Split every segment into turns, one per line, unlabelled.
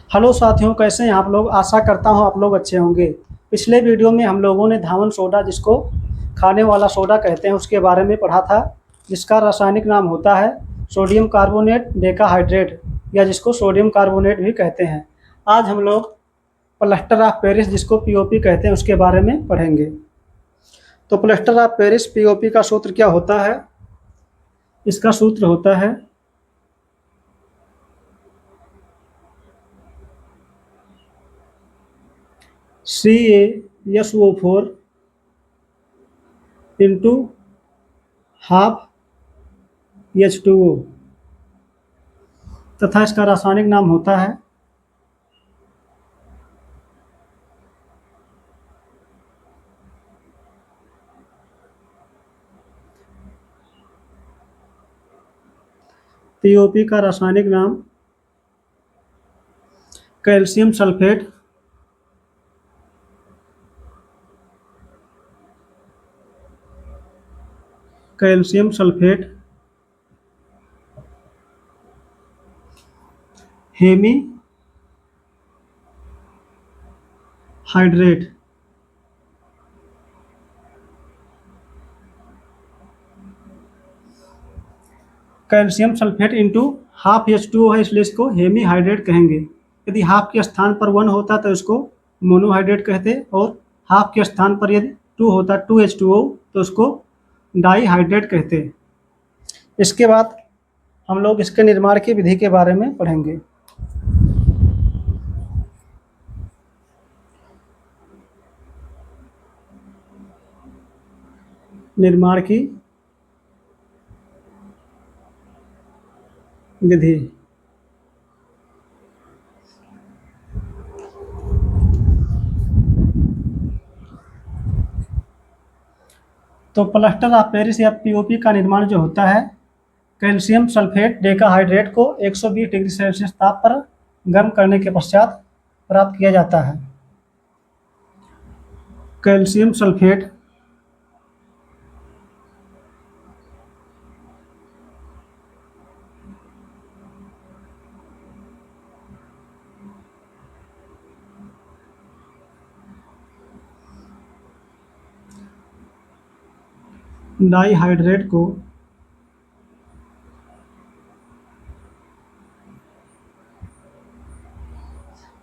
Hello साथियों, कैसे हैं आप लोग। आशा करता हूं आप लोग अच्छे होंगे। पिछले वीडियो में हम लोगों ने धावन सोडा, जिसको खाने वाला सोडा कहते हैं, उसके बारे में पढ़ा था, जिसका रासायनिक नाम होता है सोडियम कार्बोनेट डेकाहाइड्रेट, या जिसको सोडियम कार्बोनेट भी कहते हैं। आज हम लोग प्लास्टर ऑफ पेरिस, जिसको पीओपी कहते हैं, उसके बारे में पढ़ेंगे। तो प्लास्टर ऑफ पेरिस पीओपी का सूत्र क्या होता है। इसका सूत्र होता है CaSO4 इंटू हाफ H2O, तथा इसका रासायनिक नाम होता है पीओपी का रासायनिक नाम calcium sulphate calcium sulphate hemihydrate. Calcium sulphate into half H2O है, इसलिए इसको हेमी हाइड्रेट कहेंगे। यदि हाफ के स्थान पर 1 होता तो इसको मोनोहाइड्रेट कहते, और हाफ के स्थान पर यदि 2 होता 2H2O तो उसको डाईहाइड्रेट कहते। इसके बाद हम लोग इसके निर्माण की विधि के बारे में पढ़ेंगे। निर्माण की विधि। तो प्लास्टर ऑफ पेरिस या पीओपी का निर्माण जो होता है, कैल्शियम सल्फेट डेकाहाइड्रेट को 120 डिग्री सेल्सियस ताप पर गर्म करने के पश्चात प्राप्त किया जाता है। कैल्शियम सल्फेट डाईहाइड्रेट को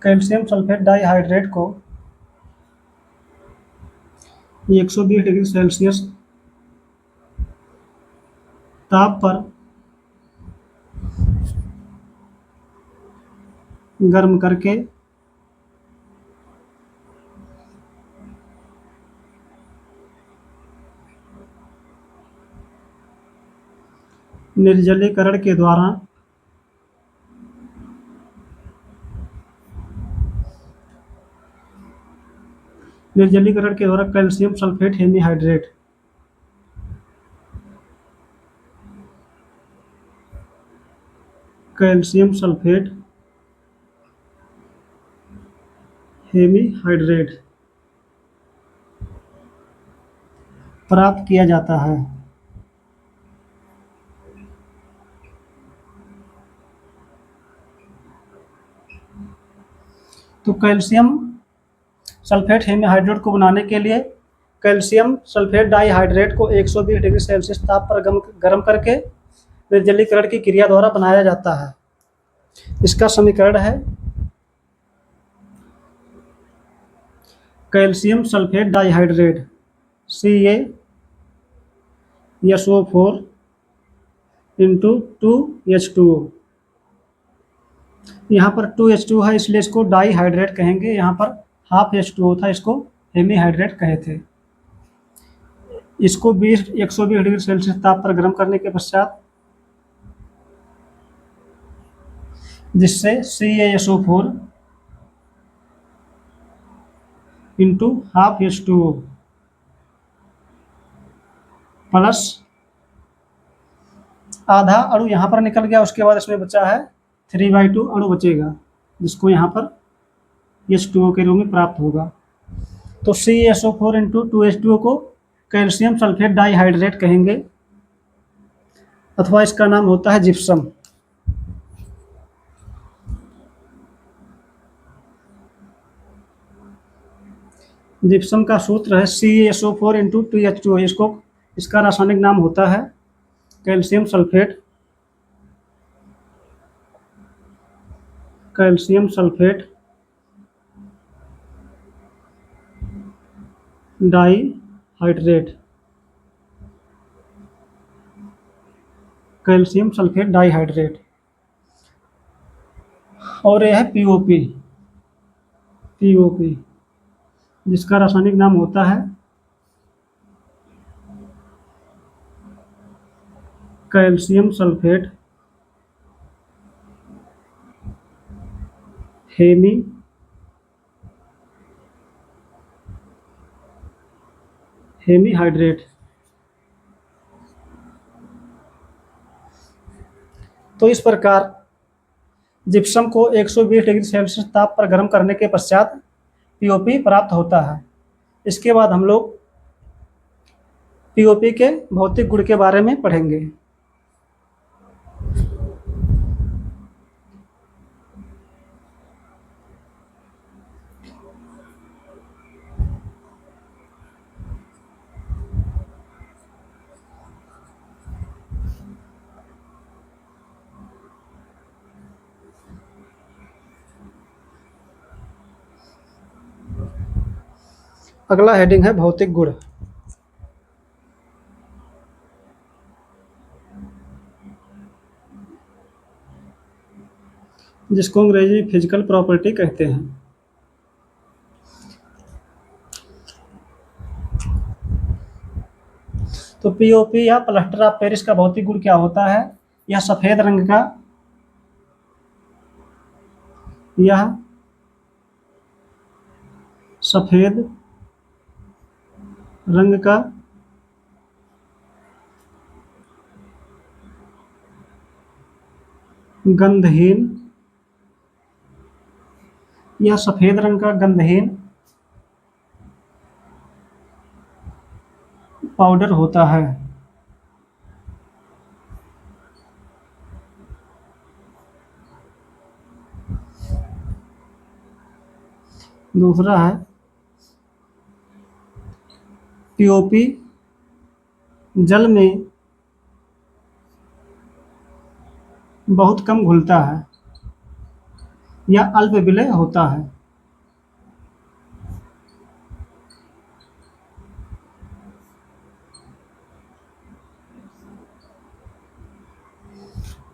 कैल्शियम सल्फेट डाईहाइड्रेट को 120 डिग्री सेल्सियस ताप पर गर्म करके निर्जलीकरण के द्वारा calcium sulphate hemihydrate calcium sulphate hemihydrate प्राप्त किया जाता है। तो कैल्शियम सल्फेट हेमीहाइड्रेट को बनाने के लिए कैल्शियम सल्फेट डाईहाइड्रेट को 120 डिग्री सेल्सियस ताप पर गर्म करके निर्जलीकरण की क्रिया द्वारा बनाया जाता है। इसका समीकरण है calcium sulphate dihydrate CaSO4 into 2H2O। यहाँ पर 2H2O है, इसलिए इसको डाईहाइड्रेट कहेंगे। यहाँ पर हाफ H2O था, इसको हेमीहाइड्रेट कहे थे। इसको 120 डिग्री सेल्सियस ताप पर गर्म करने के पश्चात, जिससे CaSO4 into half H2O plus आधा अणु यहाँ पर निकल गया। उसके बाद इसमें बचा है 3/2 अणु बचेगा, जिसको यहाँ पर H2O के रूप में प्राप्त होगा। तो CaSO4 इंटू 2H2O को कैल्शियम सल्फेट डाईहाइड्रेट कहेंगे, अथवा इसका नाम होता है जिप्सम। जिप्सम का सूत्र है CaSO4 × 2H2O। इसको इसका रासायनिक नाम होता है calcium sulphate. Calcium sulphate dihydrate. Calcium sulphate dihydrate. और यह है पीओपी। पीओपी जिसका रासायनिक नाम होता है कैल्शियम सल्फेट हेमी हेमीहाइड्रेट। तो इस प्रकार जिप्सम को 120 डिग्री सेल्सियस ताप पर गर्म करने के पश्चात पीओपी प्राप्त होता है। इसके बाद हम लोग पीओपी के भौतिक गुण के बारे में पढ़ेंगे। अगला हेडिंग है भौतिक गुण। जिसको अंग्रेजी में फिजिकल प्रॉपर्टी कहते हैं। तो पीओपी या प्लास्टर ऑफ पेरिस का भौतिक गुण क्या होता है? यह सफेद रंग का यह सफेद रंग का गंधहीन यह सफेद रंग का गंधहीन पाउडर होता है। दूसरा है पीओपी जल में बहुत कम घुलता है या अल्प विलय होता है।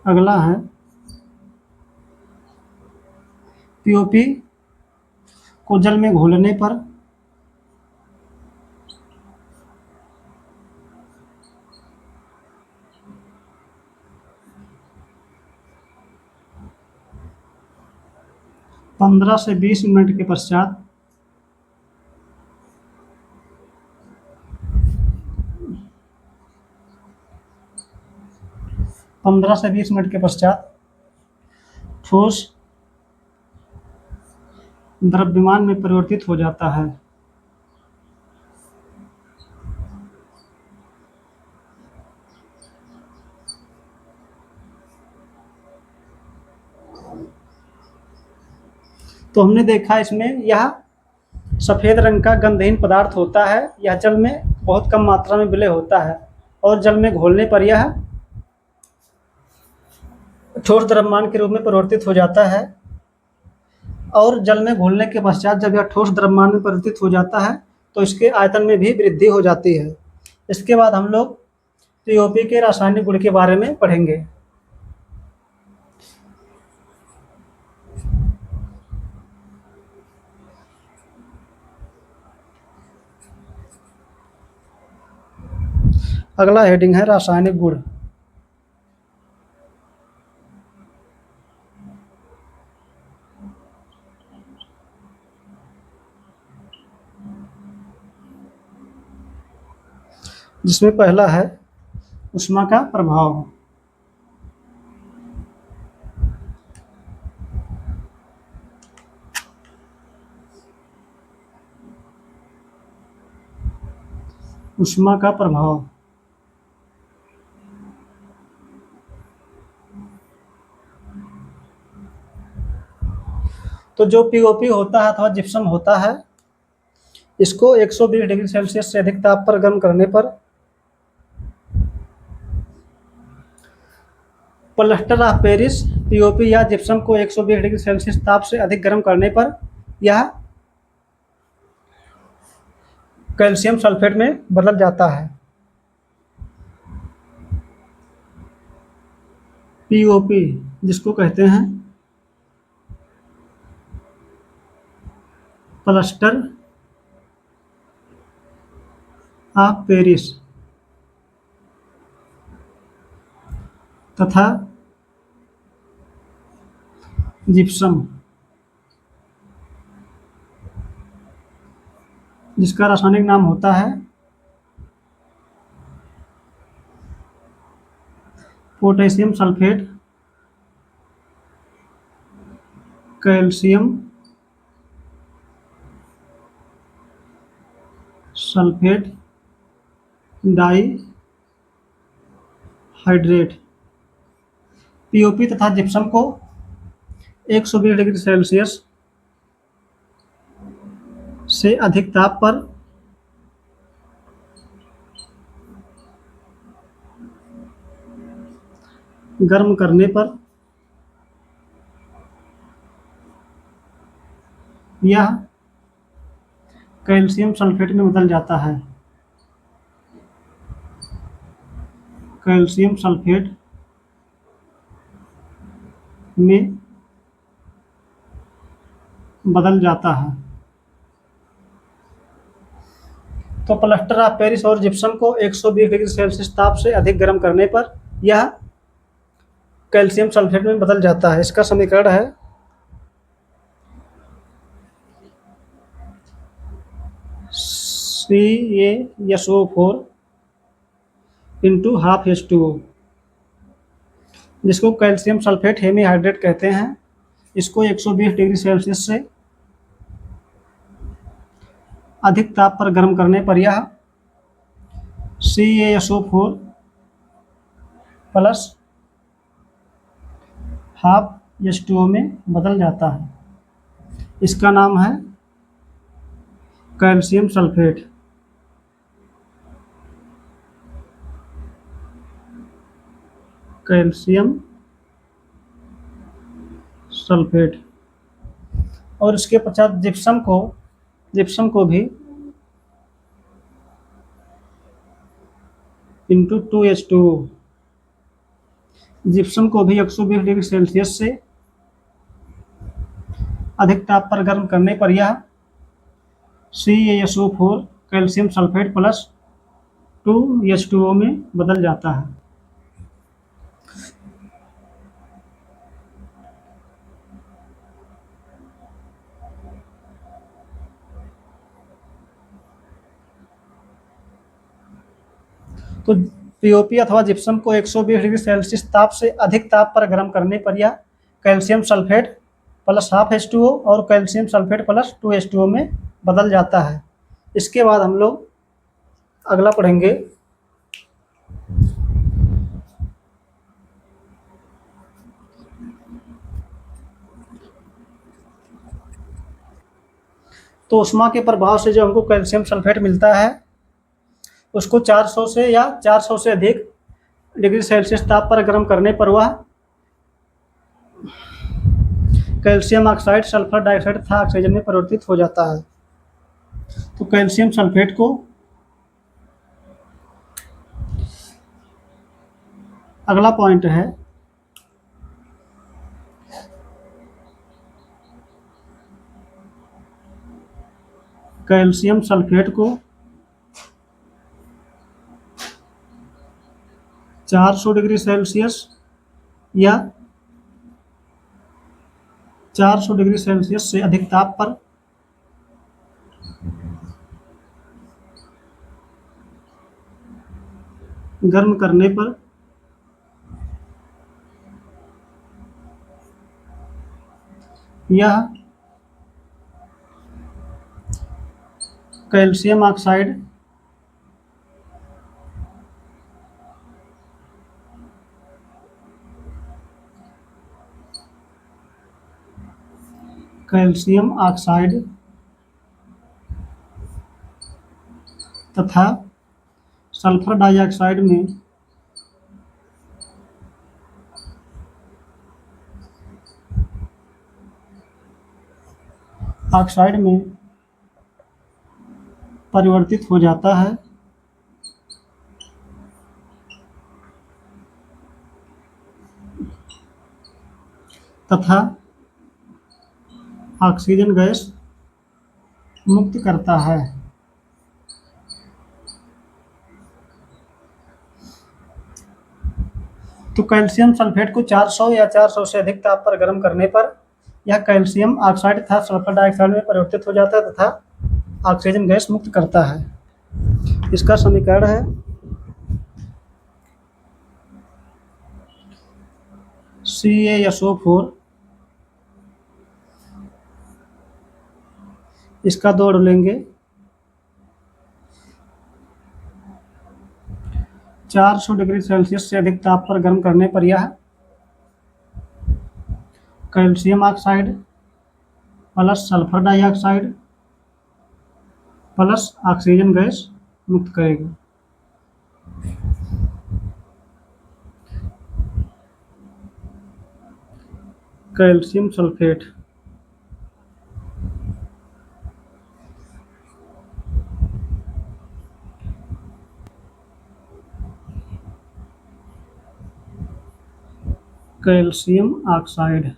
अगला है पीओपी को जल में घोलने पर पंद्रह से 20 मिनट के पश्चात 15 से 20 मिनट के पश्चात ठोस द्रव्यमान में परिवर्तित हो जाता है। तो हमने देखा इसमें यह सफ़ेद रंग का गंधहीन पदार्थ होता है। यह जल में बहुत कम मात्रा में विलय होता है और जल में घोलने पर यह ठोस द्रव्यमान के रूप में परिवर्तित हो जाता है। और जल में घोलने के पश्चात जब यह ठोस द्रव्यमान में परिवर्तित हो जाता है तो इसके आयतन में भी वृद्धि हो जाती है। इसके बाद हम लोग पीओपी के रासायनिक गुण के बारे में पढ़ेंगे। अगला हेडिंग है रासायनिक गुण। जिसमें पहला है ऊष्मा का प्रभाव। ऊष्मा का प्रभाव तो जो पीओपी होता है अथवा जिप्सम होता है इसको 120 डिग्री सेल्सियस से अधिक ताप पर गर्म करने पर प्लास्टर ऑफ पेरिस पीओपी या जिप्सम को 120 डिग्री सेल्सियस ताप से अधिक गर्म करने पर यह कैल्शियम सल्फेट में बदल जाता है। पीओपी जिसको कहते हैं प्लास्टर ऑफ पेरिस तथा जिप्सम जिसका रासायनिक नाम होता है potassium sulphate, calcium sulphate dihydrate. POP तथा जिप्सम को 120 डिग्री सेल्सियस से अधिक ताप पर गर्म करने पर यह कैल्शियम सल्फेट में बदल जाता है। कैल्शियम सल्फेट में बदल जाता है। तो प्लास्टर ऑफ पेरिस और जिप्सम को 120 डिग्री सेल्सियस ताप से अधिक गर्म करने पर यह कैल्शियम सल्फेट में बदल जाता है। इसका समीकरण है CaSO4 इंटू हाफ H2O, जिसको कैल्शियम सल्फेट हेमीहाइड्रेट कहते हैं। इसको 120 डिग्री सेल्सियस से अधिक ताप पर गर्म करने पर यह CaSO4 प्लस हाफ H2O में बदल जाता है। इसका नाम है कैल्शियम सल्फेट। Calcium sulphate. और इसके पश्चात जिप्सम को भी इंटू 2H2O, जिप्सम को भी 120 डिग्री सेल्सियस से अधिक ताप पर गर्म करने पर यह CaSO4 calcium sulphate plus 2H2O में बदल जाता है। तो पीओपी अथवा जिप्सम को 120 डिग्री सेल्सियस ताप से अधिक ताप पर गर्म करने पर यह calcium sulphate plus half H2O और कैल्शियम सल्फेट प्लस 2H2O में बदल जाता है। इसके बाद हम लोग अगला पढ़ेंगे तो ऊष्मा के प्रभाव से जो हमको कैल्शियम सल्फेट मिलता है उसको 400 से या 400 से अधिक डिग्री सेल्सियस ताप पर गर्म करने पर वह कैल्शियम ऑक्साइड, सल्फर डाइऑक्साइड तथा ऑक्सीजन में परिवर्तित हो जाता है। तो कैल्शियम सल्फेट को अगला पॉइंट है कैल्शियम सल्फेट को 400 डिग्री सेल्सियस या 400 डिग्री सेल्सियस से अधिक ताप पर गर्म करने पर यह कैल्शियम ऑक्साइड, कैल्शियम ऑक्साइड तथा सल्फर डाइऑक्साइड में ऑक्साइड में परिवर्तित हो जाता है तथा ऑक्सीजन गैस मुक्त करता है। तो कैल्शियम सल्फेट को 400 या 400 से अधिक ताप पर गर्म करने पर यह कैल्शियम ऑक्साइड तथा सल्फर डाइऑक्साइड में परिवर्तित हो जाता है तथा ऑक्सीजन गैस मुक्त करता है। इसका समीकरण है CaSO4, इसका दो लेंगे 400 डिग्री सेल्सियस से अधिक ताप पर गर्म करने पर यह calcium oxide plus sulphur dioxide plus oxygen gas मुक्त करेगा। Calcium sulphate calcium oxide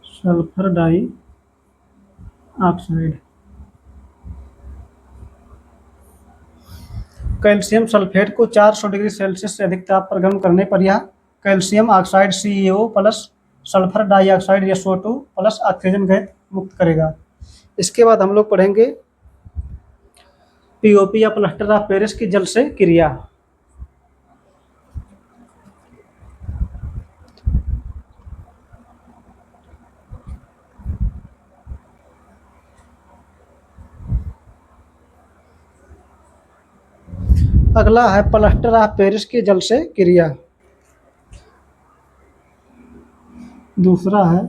sulphur dioxide. Calcium sulphate को 400 डिग्री सेल्सियस से अधिक ताप पर गर्म करने पर यह calcium oxide CaO plus sulphur dioxide SO2 plus oxygen gas मुक्त करेगा। इसके बाद हम लोग पढ़ेंगे POP या प्लास्टर ऑफ पेरिस की जल से क्रिया। अगला है प्लास्टर ऑफ पेरिस की जल से क्रिया। दूसरा है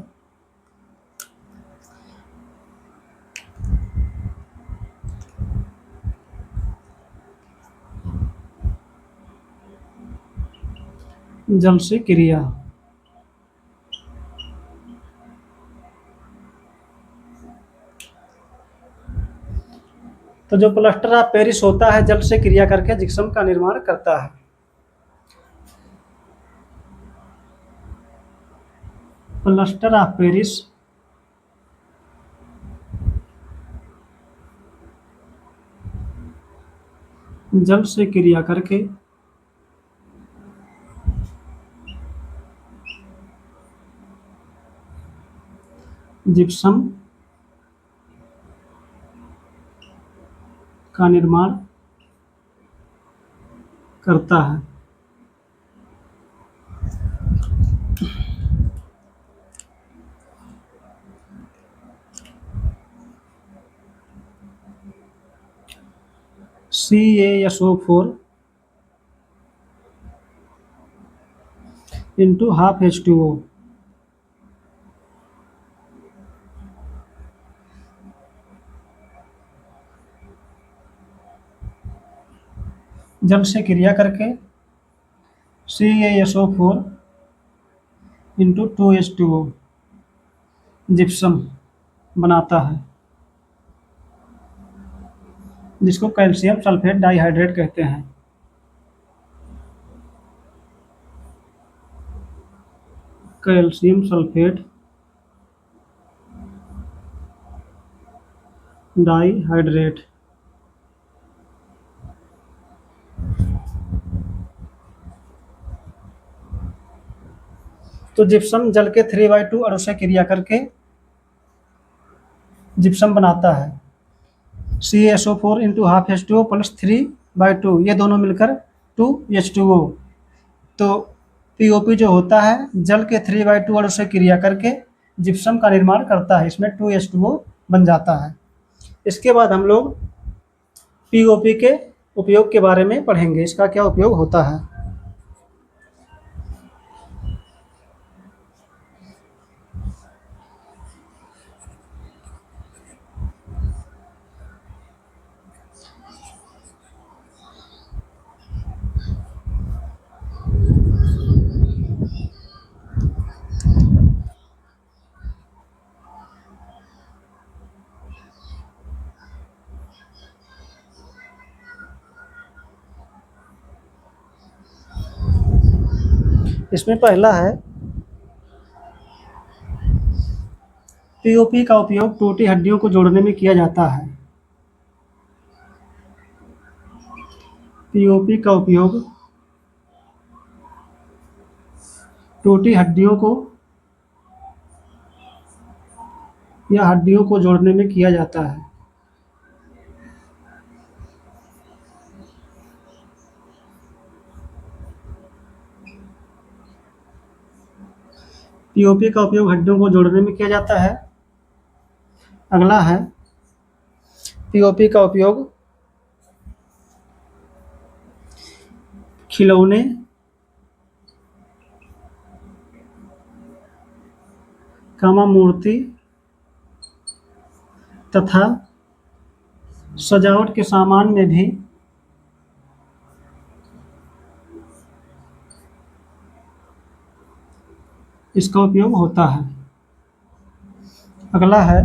जल से क्रिया। तो जो प्लास्टर ऑफ पेरिस होता है जल से क्रिया करके जिप्सम का निर्माण करता है। प्लास्टर ऑफ पेरिस जल से क्रिया करके जिप्सम का निर्माण करता है। CaSO4 into half H2O जल से क्रिया करके CaSO4 into 2H2O जिप्सम बनाता है, जिसको कैल्शियम सल्फेट डाइहाइड्रेट कहते हैं। Calcium sulphate dihydrate. तो जिप्सम जल के 3/2 अणु से क्रिया करके जिप्सम बनाता है। CaSO4 into half H2O plus 3/2 ये दोनों मिलकर 2H2O। तो POP जो होता है जल के 3/2 अणु से क्रिया करके जिप्सम का निर्माण करता है, इसमें 2H2O बन जाता है। इसके बाद हम लोग POP के उपयोग के बारे में पढ़ेंगे, इसका क्या उपयोग होता है। इसमें पहला है पीओपी का उपयोग टूटी हड्डियों को जोड़ने में किया जाता है। पीओपी का उपयोग टूटी हड्डियों को या हड्डियों को जोड़ने में किया जाता है। पीओपी का उपयोग हड्डियों को जोड़ने में किया जाता है। अगला है पीओपी का उपयोग खिलौने, मूर्ति तथा सजावट के सामान में भी इसका उपयोग होता है। अगला है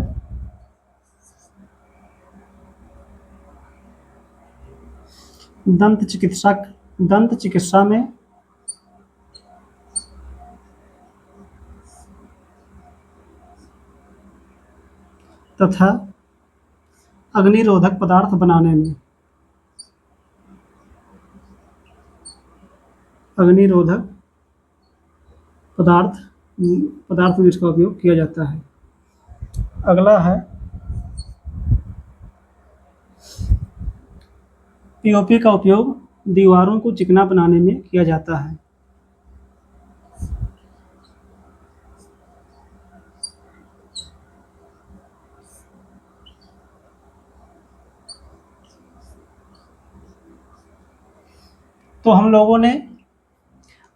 दंत चिकित्सा में तथा अग्निरोधक पदार्थ बनाने में पदार्थ में इसका उपयोग किया जाता है। अगला है पीओपी का उपयोग दीवारों को चिकना बनाने में किया जाता है। तो हम लोगों ने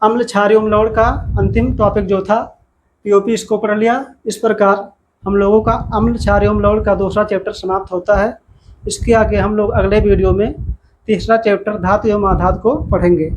अम्ल क्षारीय अम्लौड़ का अंतिम टॉपिक जो था पीओपी इसको पढ़ लिया। इस प्रकार हम लोगों का अम्ल क्षारीय अम्लौड़ का दूसरा चैप्टर समाप्त होता है। इसके आगे हम लोग अगले वीडियो में तीसरा चैप्टर धातु एवं अधातु को पढ़ेंगे।